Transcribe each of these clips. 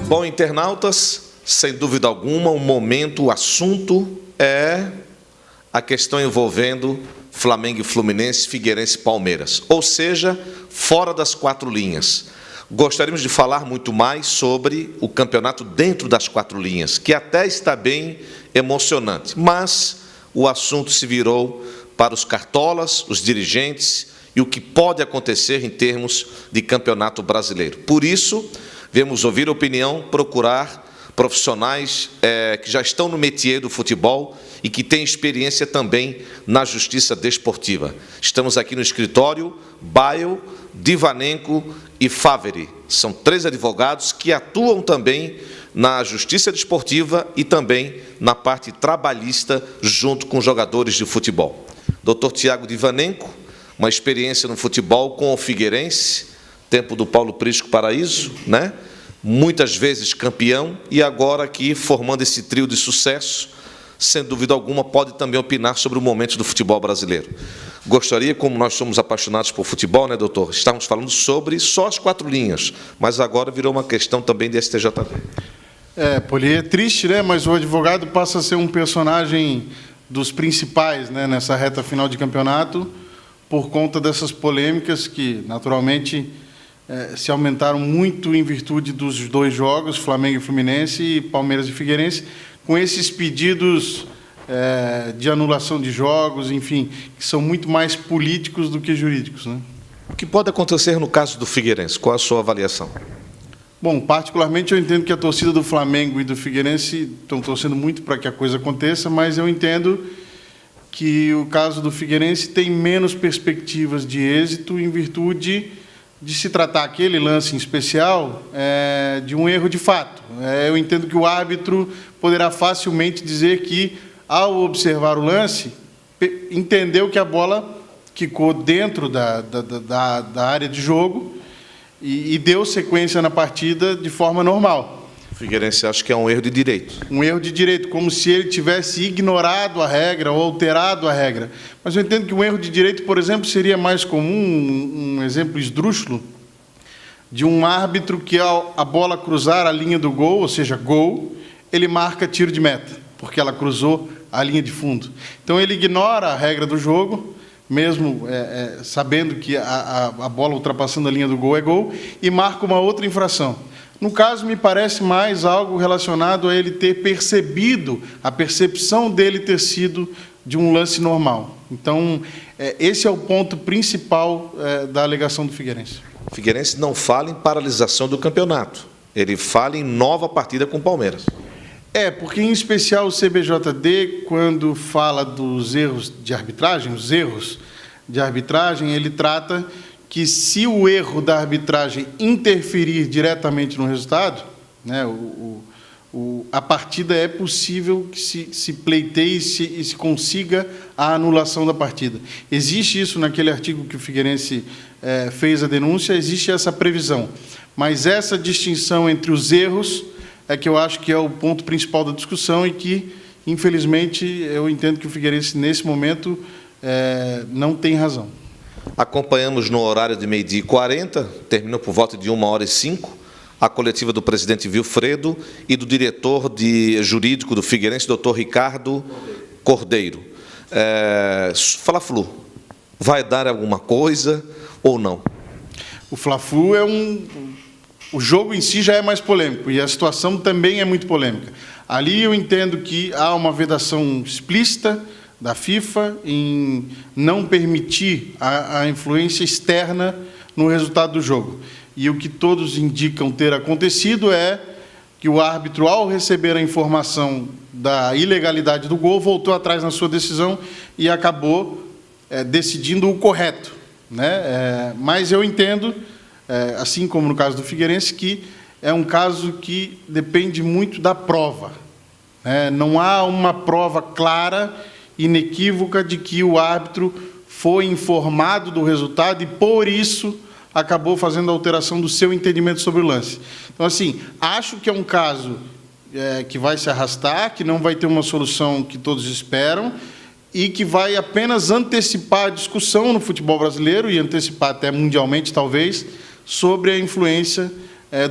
Bom, internautas, sem dúvida alguma, o momento, o assunto é a questão envolvendo Flamengo e Fluminense, Figueirense e Palmeiras, ou seja, fora das quatro linhas. Gostaríamos de falar muito mais sobre o campeonato dentro das quatro linhas, que até está bem emocionante, mas o assunto se virou para os cartolas, os dirigentes e o que pode acontecer em termos de campeonato brasileiro. Por isso, viemos ouvir a opinião, procurar profissionais que já estão no métier do futebol e que têm experiência também na justiça desportiva. Estamos aqui no escritório Baio, Divanenko e Faveri. São três advogados que atuam também na justiça desportiva e também na parte trabalhista junto com jogadores de futebol. Dr. Tiago Divanenko, uma experiência no futebol com o Figueirense, tempo do Paulo Prisco Paraíso, né? Muitas vezes campeão, e agora aqui formando esse trio de sucesso, sem dúvida alguma, pode também opinar sobre o momento do futebol brasileiro. Gostaria, como nós somos apaixonados por futebol, né, doutor? Estamos falando sobre só as quatro linhas, mas agora virou uma questão também de STJD. Poli, é triste, né? Mas o advogado passa a ser um personagem dos principais, né, nessa reta final de campeonato, por conta dessas polêmicas que, naturalmente, se aumentaram muito em virtude dos dois jogos, Flamengo e Fluminense e Palmeiras e Figueirense, com esses pedidos de anulação de jogos, enfim, que são muito mais políticos do que jurídicos, né? O que pode acontecer no caso do Figueirense? Qual a sua avaliação? Bom, particularmente eu entendo que a torcida do Flamengo e do Figueirense estão torcendo muito para que a coisa aconteça, mas eu entendo que o caso do Figueirense tem menos perspectivas de êxito em virtude de se tratar aquele lance em especial de um erro de fato. Eu entendo que o árbitro poderá facilmente dizer que, ao observar o lance, entendeu que a bola quicou dentro da área de jogo e deu sequência na partida de forma normal. O Figueirense acha que é um erro de direito. Um erro de direito, como se ele tivesse ignorado a regra ou alterado a regra. Mas eu entendo que um erro de direito, por exemplo, seria mais comum, um exemplo esdrúxulo, de um árbitro que, ao a bola cruzar a linha do gol, ou seja, gol, ele marca tiro de meta, porque ela cruzou a linha de fundo. Então, ele ignora a regra do jogo, mesmo sabendo que a bola ultrapassando a linha do gol é gol, e marca uma outra infração. No caso, me parece mais algo relacionado a ele ter percebido, a percepção dele ter sido de um lance normal. Então, esse é o ponto principal da alegação do Figueirense. O Figueirense não fala em paralisação do campeonato, ele fala em nova partida com o Palmeiras. Porque, em especial, o CBJD, quando fala dos erros de arbitragem, os erros de arbitragem, ele trata que, se o erro da arbitragem interferir diretamente no resultado, né, a partida é possível que se pleiteie e se consiga a anulação da partida. Existe isso naquele artigo que o Figueirense fez a denúncia, existe essa previsão. Mas essa distinção entre os erros é que eu acho que é o ponto principal da discussão e que, infelizmente, eu entendo que o Figueirense, nesse momento, não tem razão. Acompanhamos no horário de 12h40, terminou por volta de 1h05, a coletiva do presidente Vilfredo e do diretor jurídico do Figueirense, doutor Ricardo Cordeiro. Fla-Flu, vai dar alguma coisa ou não? O Fla-Flu o jogo em si já é mais polêmico e a situação também é muito polêmica. Ali eu entendo que há uma vedação explícita da FIFA em não permitir a influência externa no resultado do jogo. E o que todos indicam ter acontecido é que o árbitro, ao receber a informação da ilegalidade do gol, voltou atrás na sua decisão e acabou decidindo o correto, né? Mas eu entendo, assim como no caso do Figueirense, que é um caso que depende muito da prova, né? Não há uma prova clara, inequívoca, de que o árbitro foi informado do resultado e, por isso, acabou fazendo a alteração do seu entendimento sobre o lance. Então, assim, acho que é um caso que vai se arrastar, que não vai ter uma solução que todos esperam, e que vai apenas antecipar a discussão no futebol brasileiro e antecipar até mundialmente, talvez, sobre a influência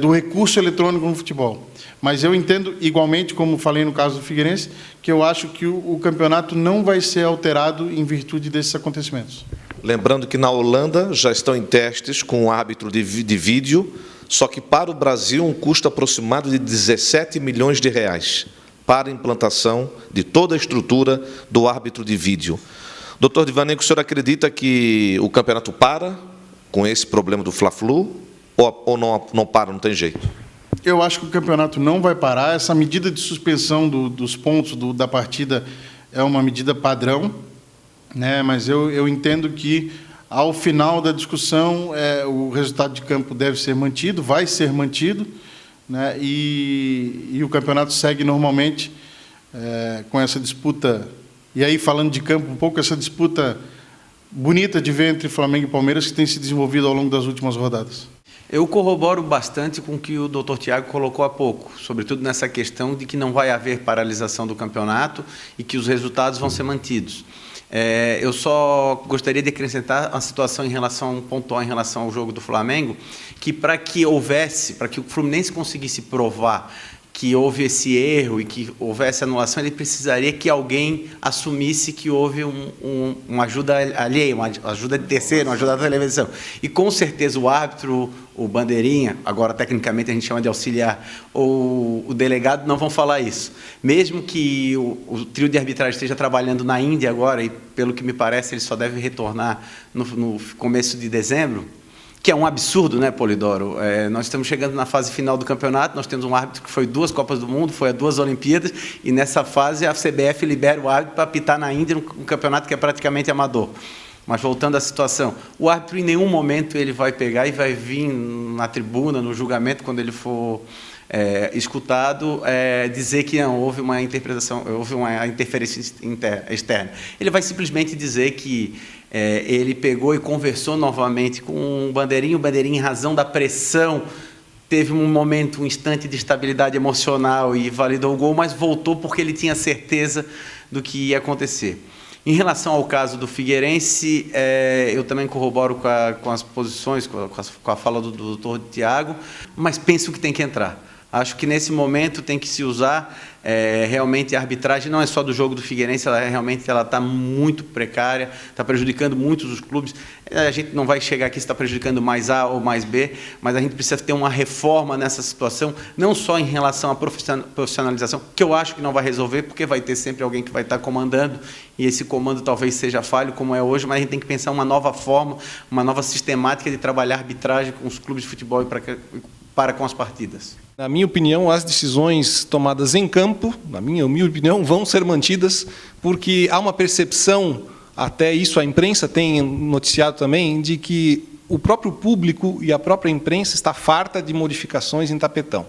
do recurso eletrônico no futebol. Mas eu entendo, igualmente, como falei no caso do Figueirense, que eu acho que o campeonato não vai ser alterado em virtude desses acontecimentos. Lembrando que na Holanda já estão em testes com o árbitro de vídeo, só que para o Brasil um custo aproximado de 17 milhões de reais para a implantação de toda a estrutura do árbitro de vídeo. Doutor Divanenko, o senhor acredita que o campeonato para com esse problema do Fla-Flu ou não para, não tem jeito? Eu acho que o campeonato não vai parar. Essa medida de suspensão dos pontos da partida é uma medida padrão, né? Mas eu entendo que, ao final da discussão, o resultado de campo deve ser mantido, vai ser mantido, né? E o campeonato segue normalmente com essa disputa. E aí, falando de campo um pouco, essa disputa bonita de ver entre Flamengo e Palmeiras que tem se desenvolvido ao longo das últimas rodadas. Eu corroboro bastante com o que o doutor Tiago colocou há pouco, sobretudo nessa questão de que não vai haver paralisação do campeonato e que os resultados vão ser mantidos. Eu só gostaria de acrescentar uma situação pontual em relação ao jogo do Flamengo, que para que o Fluminense conseguisse provar que houve esse erro e que houvesse anulação, ele precisaria que alguém assumisse que houve uma ajuda alheia, uma ajuda de terceiro, uma ajuda da televisão. E, com certeza, o árbitro, o bandeirinha, agora, tecnicamente, a gente chama de auxiliar, ou o delegado, não vão falar isso. Mesmo que o trio de arbitragem esteja trabalhando na Índia agora, e, pelo que me parece, ele só deve retornar no começo de dezembro, que é um absurdo, né, Polidoro? Nós estamos chegando na fase final do campeonato, nós temos um árbitro que foi 2 Copas do Mundo, foi a 2 Olimpíadas, e nessa fase a CBF libera o árbitro para apitar na Índia um campeonato que é praticamente amador. Mas voltando à situação, o árbitro em nenhum momento ele vai pegar e vai vir na tribuna, no julgamento, quando ele for escutado, dizer que não houve uma interpretação, houve uma interferência externa. Ele vai simplesmente dizer que ele pegou e conversou novamente com o bandeirinha, em razão da pressão, teve um momento, um instante de estabilidade emocional e validou o gol, mas voltou porque ele tinha certeza do que ia acontecer. Em relação ao caso do Figueirense, eu também corroboro com as posições, com a fala do doutor Tiago, mas penso que tem que entrar. Acho que nesse momento tem que se usar realmente a arbitragem, não é só do jogo do Figueirense, ela realmente está muito precária, está prejudicando muitos os clubes. A gente não vai chegar aqui se está prejudicando mais A ou mais B, mas a gente precisa ter uma reforma nessa situação, não só em relação à profissionalização, que eu acho que não vai resolver, porque vai ter sempre alguém que vai estar comandando, e esse comando talvez seja falho, como é hoje, mas a gente tem que pensar uma nova forma, uma nova sistemática de trabalhar a arbitragem com os clubes de futebol e para com as partidas. Na minha opinião, as decisões tomadas em campo, na minha humilde opinião, vão ser mantidas, porque há uma percepção, até isso a imprensa tem noticiado também, de que o próprio público e a própria imprensa está farta de modificações em tapetão.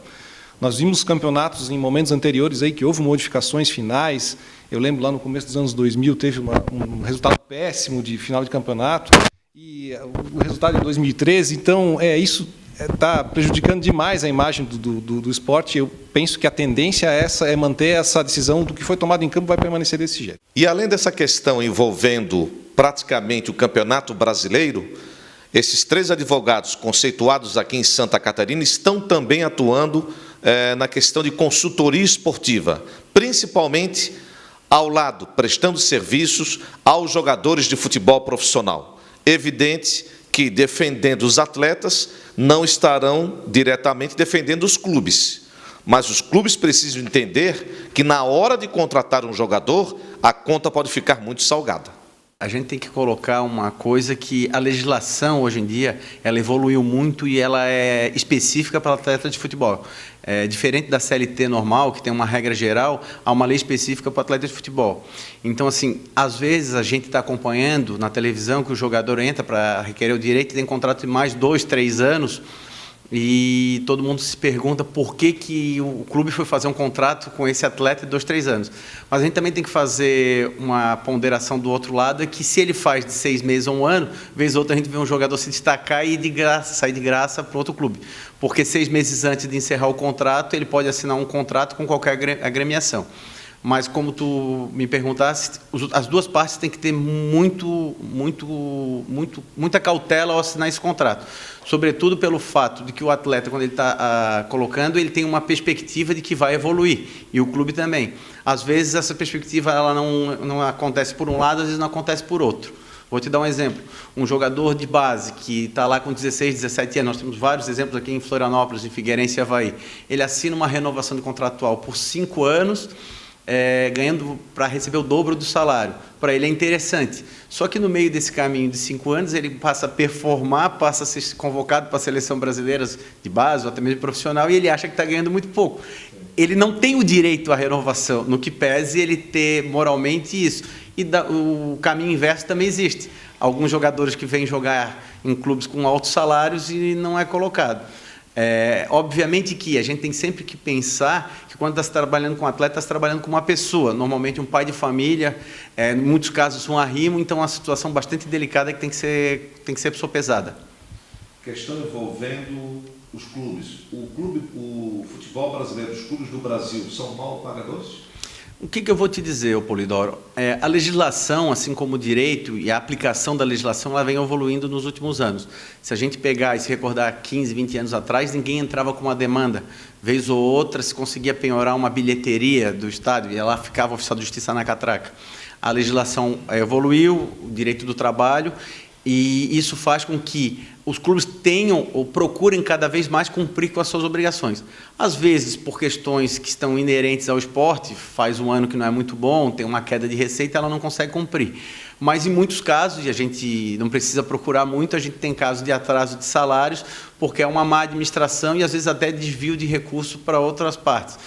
Nós vimos campeonatos em momentos anteriores aí que houve modificações finais. Eu lembro lá no começo dos anos 2000 teve um resultado péssimo de final de campeonato, e o resultado de 2013, então isso está prejudicando demais a imagem do esporte. Eu penso que a tendência é manter essa decisão do que foi tomado em campo, vai permanecer desse jeito. E além dessa questão envolvendo praticamente o Campeonato Brasileiro, esses 3 advogados conceituados aqui em Santa Catarina estão também atuando na questão de consultoria esportiva, principalmente ao lado, prestando serviços aos jogadores de futebol profissional. Evidente que, defendendo os atletas, não estarão diretamente defendendo os clubes. Mas os clubes precisam entender que, na hora de contratar um jogador, a conta pode ficar muito salgada. A gente tem que colocar uma coisa que a legislação, hoje em dia, ela evoluiu muito e ela é específica para atleta de futebol. Diferente da CLT normal, que tem uma regra geral, há uma lei específica para atleta de futebol. Então, assim, às vezes a gente está acompanhando na televisão que o jogador entra para requerer o direito e tem contrato de mais 2, 3 anos, e todo mundo se pergunta por que o clube foi fazer um contrato com esse atleta de 2, 3 anos. Mas a gente também tem que fazer uma ponderação do outro lado, é que se ele faz de 6 meses a 1 ano, vez ou outra a gente vê um jogador se destacar e sair de graça para outro clube. Porque 6 meses antes de encerrar o contrato, ele pode assinar um contrato com qualquer agremiação. Mas, como tu me perguntaste, as duas partes têm que ter muita cautela ao assinar esse contrato. Sobretudo pelo fato de que o atleta, quando ele está colocando, ele tem uma perspectiva de que vai evoluir. E o clube também. Às vezes, essa perspectiva ela não acontece por um lado, às vezes não acontece por outro. Vou te dar um exemplo. Um jogador de base que está lá com 16, 17 anos, nós temos vários exemplos aqui em Florianópolis, em Figueirense e Avaí. Ele assina uma renovação de contratual por 5 anos, ganhando para receber o dobro do salário. Para ele é interessante. Só que no meio desse caminho de 5 anos, ele passa a performar, passa a ser convocado para a seleção brasileira de base, ou até mesmo profissional, e ele acha que está ganhando muito pouco. Ele não tem o direito à renovação, no que pese ele ter moralmente isso. E o caminho inverso também existe. Alguns jogadores que vêm jogar em clubes com altos salários e não é colocado. Obviamente que a gente tem sempre que pensar que quando está trabalhando com um atleta, está trabalhando com uma pessoa, normalmente um pai de família, em muitos casos um arrimo, então é uma situação bastante delicada que tem que ser sopesada. Questão envolvendo os clubes. O futebol brasileiro, os clubes do Brasil, são mal pagadores? O que eu vou te dizer, Polidoro? A legislação, assim como o direito e a aplicação da legislação, ela vem evoluindo nos últimos anos. Se a gente pegar e se recordar 15, 20 anos atrás, ninguém entrava com uma demanda. Vez ou outra, se conseguia penhorar uma bilheteria do estádio, e lá ficava o oficial de justiça na catraca. A legislação evoluiu, o direito do trabalho, e isso faz com que os clubes tenham ou procurem cada vez mais cumprir com as suas obrigações. Às vezes, por questões que estão inerentes ao esporte, faz um ano que não é muito bom, tem uma queda de receita, ela não consegue cumprir. Mas, em muitos casos, e a gente não precisa procurar muito, a gente tem casos de atraso de salários, porque é uma má administração e, às vezes, até desvio de recurso para outras partes.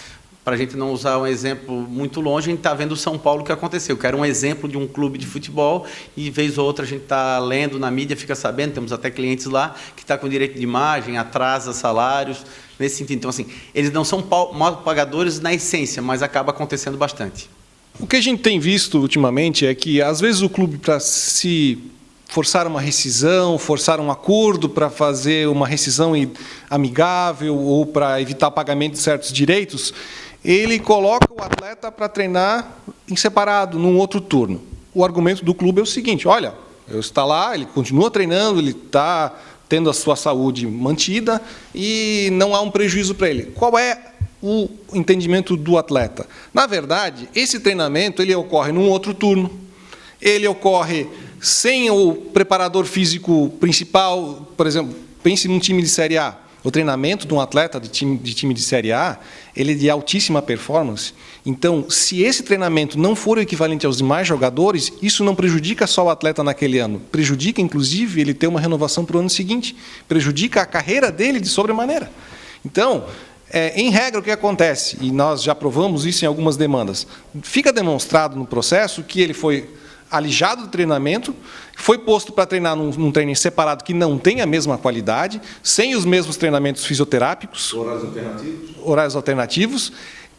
Para a gente não usar um exemplo muito longe, a gente está vendo o São Paulo que aconteceu, que era um exemplo de um clube de futebol, e vez ou outra a gente está lendo na mídia, fica sabendo, temos até clientes lá, que está com direito de imagem, atrasa salários, nesse sentido. Então, assim, eles não são mal pagadores na essência, mas acaba acontecendo bastante. O que a gente tem visto ultimamente é que, às vezes, o clube, para se forçar uma rescisão, forçar um acordo para fazer uma rescisão amigável ou para evitar o pagamento de certos direitos, ele coloca o atleta para treinar em separado, num outro turno. O argumento do clube é o seguinte: olha, ele está lá, ele continua treinando, ele está tendo a sua saúde mantida e não há um prejuízo para ele. Qual é o entendimento do atleta? Na verdade, esse treinamento ele ocorre num outro turno, ele ocorre sem o preparador físico principal. Por exemplo, pense num time de Série A. O treinamento de um atleta de time de Série A, ele é de altíssima performance. Então, se esse treinamento não for o equivalente aos demais jogadores, isso não prejudica só o atleta naquele ano. Prejudica, inclusive, ele ter uma renovação para o ano seguinte. Prejudica a carreira dele de sobremaneira. Então, em regra, o que acontece, e nós já provamos isso em algumas demandas, fica demonstrado no processo que ele foi alijado do treinamento, foi posto para treinar num treino separado que não tem a mesma qualidade, sem os mesmos treinamentos fisioterápicos, horários alternativos,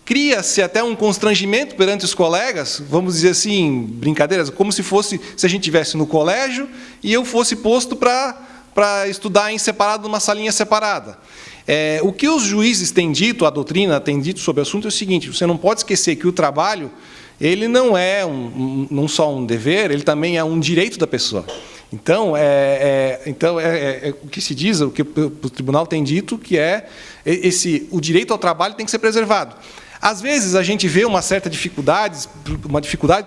cria-se até um constrangimento perante os colegas, vamos dizer assim, brincadeiras, como se a gente estivesse no colégio e eu fosse posto para estudar em separado, numa salinha separada. O que os juízes têm dito, a doutrina tem dito sobre o assunto é o seguinte: você não pode esquecer que o trabalho ele não é não só um dever, ele também é um direito da pessoa. Então, o que se diz, o que o tribunal tem dito, que o direito ao trabalho tem que ser preservado. Às vezes, a gente vê uma dificuldade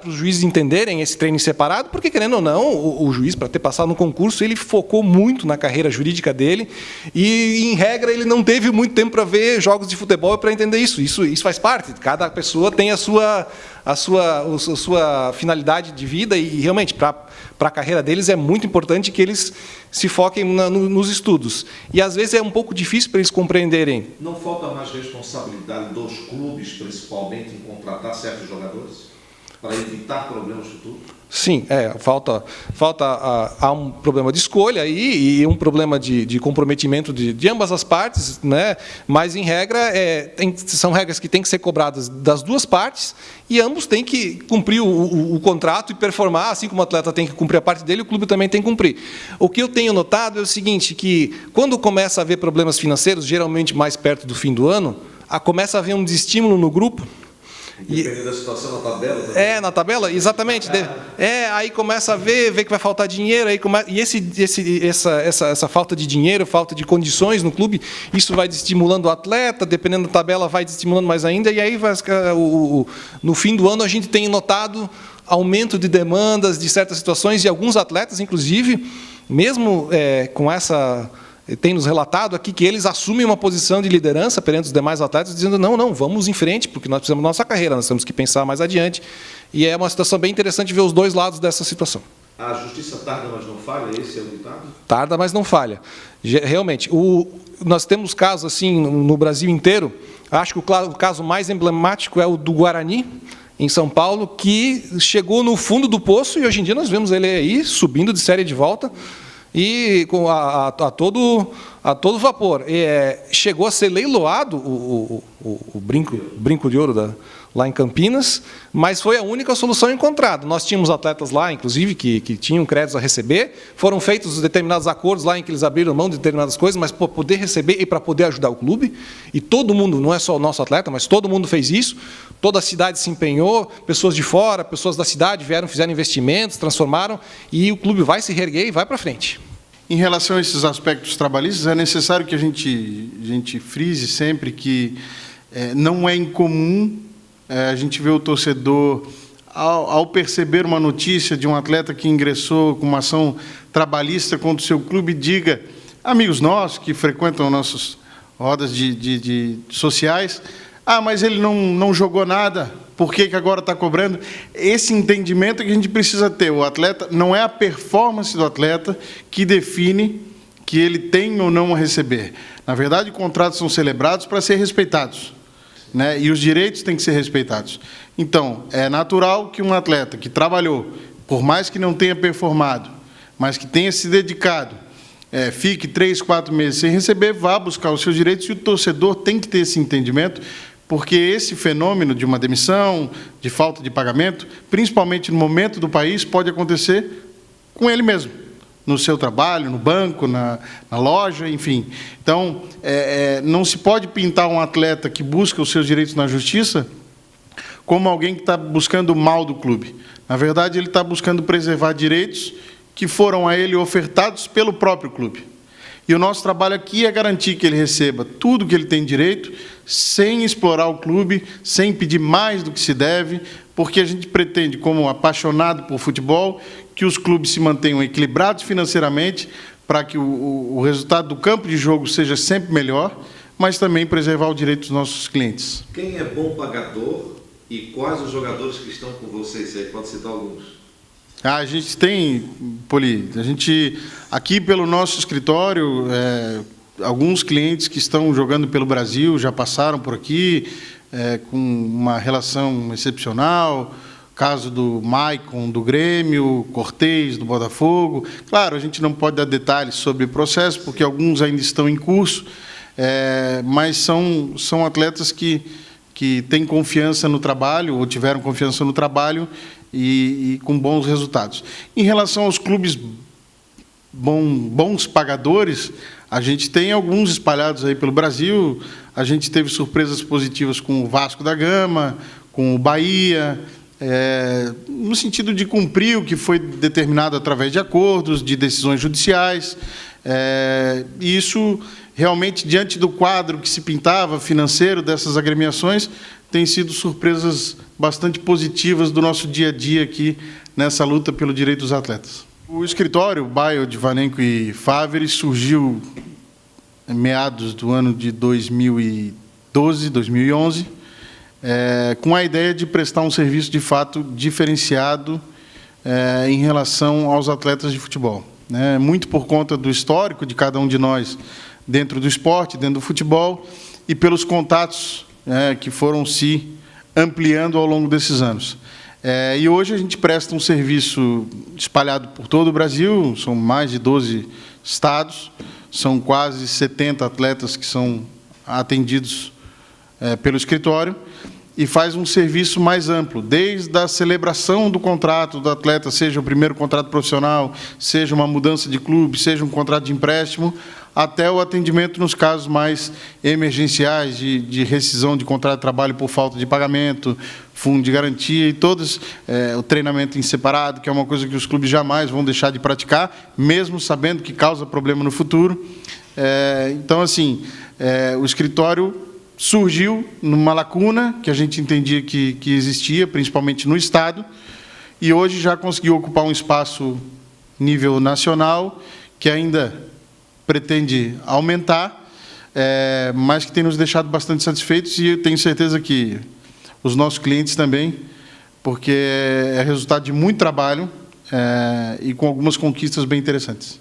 para os juízes entenderem esse treino separado, porque, querendo ou não, o juiz, para ter passado no concurso, ele focou muito na carreira jurídica dele e, em regra, ele não teve muito tempo para ver jogos de futebol para entender isso. Isso faz parte. Cada pessoa tem a sua finalidade de vida e, realmente, para a carreira deles é muito importante que eles se foquem nos estudos. E, às vezes, é um pouco difícil para eles compreenderem. Não falta mais responsabilidade dos clubes, principalmente, em contratar certos jogadores, para evitar problemas futuros? Sim, há um problema de escolha e um problema de comprometimento de ambas as partes, né? Mas, em regra, são regras que têm que ser cobradas das duas partes e ambos têm que cumprir o contrato e performar, assim como o atleta tem que cumprir a parte dele, o clube também tem que cumprir. O que eu tenho notado é o seguinte, que quando começa a haver problemas financeiros, geralmente mais perto do fim do ano, começa a haver um desestímulo no grupo, Dependendo da situação na tabela também. Na tabela, exatamente. Aí começa a ver que vai faltar dinheiro, e essa falta de dinheiro, falta de condições no clube, isso vai desestimulando o atleta, dependendo da tabela, vai desestimulando mais ainda, e aí no fim do ano a gente tem notado aumento de demandas de certas situações, e alguns atletas, inclusive, mesmo com essa... Tem nos relatado aqui que eles assumem uma posição de liderança perante os demais atletas, dizendo, não, vamos em frente, porque nós precisamos da nossa carreira, nós temos que pensar mais adiante. E é uma situação bem interessante ver os dois lados dessa situação. A justiça tarda, mas não falha? Esse é o ditado? Tarda, mas não falha. Realmente, nós temos casos assim no Brasil inteiro. Acho que o caso mais emblemático é o do Guarani, em São Paulo, que chegou no fundo do poço, e hoje em dia nós vemos ele aí subindo de série de volta, e a todo vapor. Chegou a ser leiloado o brinco de ouro lá em Campinas, mas foi a única solução encontrada. Nós tínhamos atletas lá, inclusive, que tinham créditos a receber, foram feitos determinados acordos lá em que eles abriram mão de determinadas coisas, mas para poder receber e para poder ajudar o clube, e todo mundo, não é só o nosso atleta, mas todo mundo fez isso, toda a cidade se empenhou, pessoas de fora, pessoas da cidade fizeram investimentos, transformaram, e o clube vai se reerguer e vai para frente. Em relação a esses aspectos trabalhistas, é necessário que a gente frise sempre que não é incomum a gente ver o torcedor, ao perceber uma notícia de um atleta que ingressou com uma ação trabalhista contra o seu clube, diga, amigos nossos que frequentam nossas rodas de sociais, mas ele não jogou nada, por que agora está cobrando? Esse entendimento que a gente precisa ter. O atleta, não é a performance do atleta que define que ele tem ou não a receber. Na verdade, contratos são celebrados para ser respeitados, né? E os direitos têm que ser respeitados. Então, é natural que um atleta que trabalhou, por mais que não tenha performado, mas que tenha se dedicado, fique 3, 4 meses sem receber, vá buscar os seus direitos, e o torcedor tem que ter esse entendimento, porque esse fenômeno de uma demissão, de falta de pagamento, principalmente no momento do país, pode acontecer com ele mesmo, no seu trabalho, no banco, na loja, enfim. Então, não se pode pintar um atleta que busca os seus direitos na justiça como alguém que está buscando o mal do clube. Na verdade, ele está buscando preservar direitos que foram a ele ofertados pelo próprio clube. E o nosso trabalho aqui é garantir que ele receba tudo que ele tem direito, sem explorar o clube, sem pedir mais do que se deve, porque a gente pretende, como apaixonado por futebol, que os clubes se mantenham equilibrados financeiramente, para que o resultado do campo de jogo seja sempre melhor, mas também preservar o direito dos nossos clientes. Quem é bom pagador e quais os jogadores que estão com vocês aí? Pode citar alguns. A gente tem, Poli, aqui pelo nosso escritório, alguns clientes que estão jogando pelo Brasil já passaram por aqui, com uma relação excepcional, caso do Maicon, do Grêmio, Cortez, do Botafogo. Claro, a gente não pode dar detalhes sobre o processo, porque alguns ainda estão em curso, mas são atletas que têm confiança no trabalho, ou tiveram confiança no trabalho, e com bons resultados. Em relação aos clubes bons pagadores, a gente tem alguns espalhados aí pelo Brasil. A gente teve surpresas positivas com o Vasco da Gama, com o Bahia, no sentido de cumprir o que foi determinado através de acordos, de decisões judiciais. E isso, realmente, diante do quadro que se pintava financeiro dessas agremiações, tem sido surpresas bastante positivas do nosso dia a dia aqui nessa luta pelo direito dos atletas. O escritório Baio, Divanenko e Favre surgiu em meados do ano de 2012, 2011, com a ideia de prestar um serviço de fato diferenciado em relação aos atletas de futebol. Muito por conta do histórico de cada um de nós dentro do esporte, dentro do futebol, e pelos contatos que foram se ampliando ao longo desses anos. E hoje a gente presta um serviço espalhado por todo o Brasil, são mais de 12 estados, são quase 70 atletas que são atendidos pelo escritório, e faz um serviço mais amplo, desde a celebração do contrato do atleta, seja o primeiro contrato profissional, seja uma mudança de clube, seja um contrato de empréstimo, até o atendimento nos casos mais emergenciais de rescisão de contrato de trabalho por falta de pagamento, fundo de garantia e todos, o treinamento em separado, que é uma coisa que os clubes jamais vão deixar de praticar, mesmo sabendo que causa problema no futuro. Então, assim, o escritório surgiu numa lacuna que a gente entendia que existia, principalmente no Estado, e hoje já conseguiu ocupar um espaço nível nacional, que ainda pretende aumentar, mas que tem nos deixado bastante satisfeitos, e eu tenho certeza que os nossos clientes também, porque é resultado de muito trabalho e com algumas conquistas bem interessantes.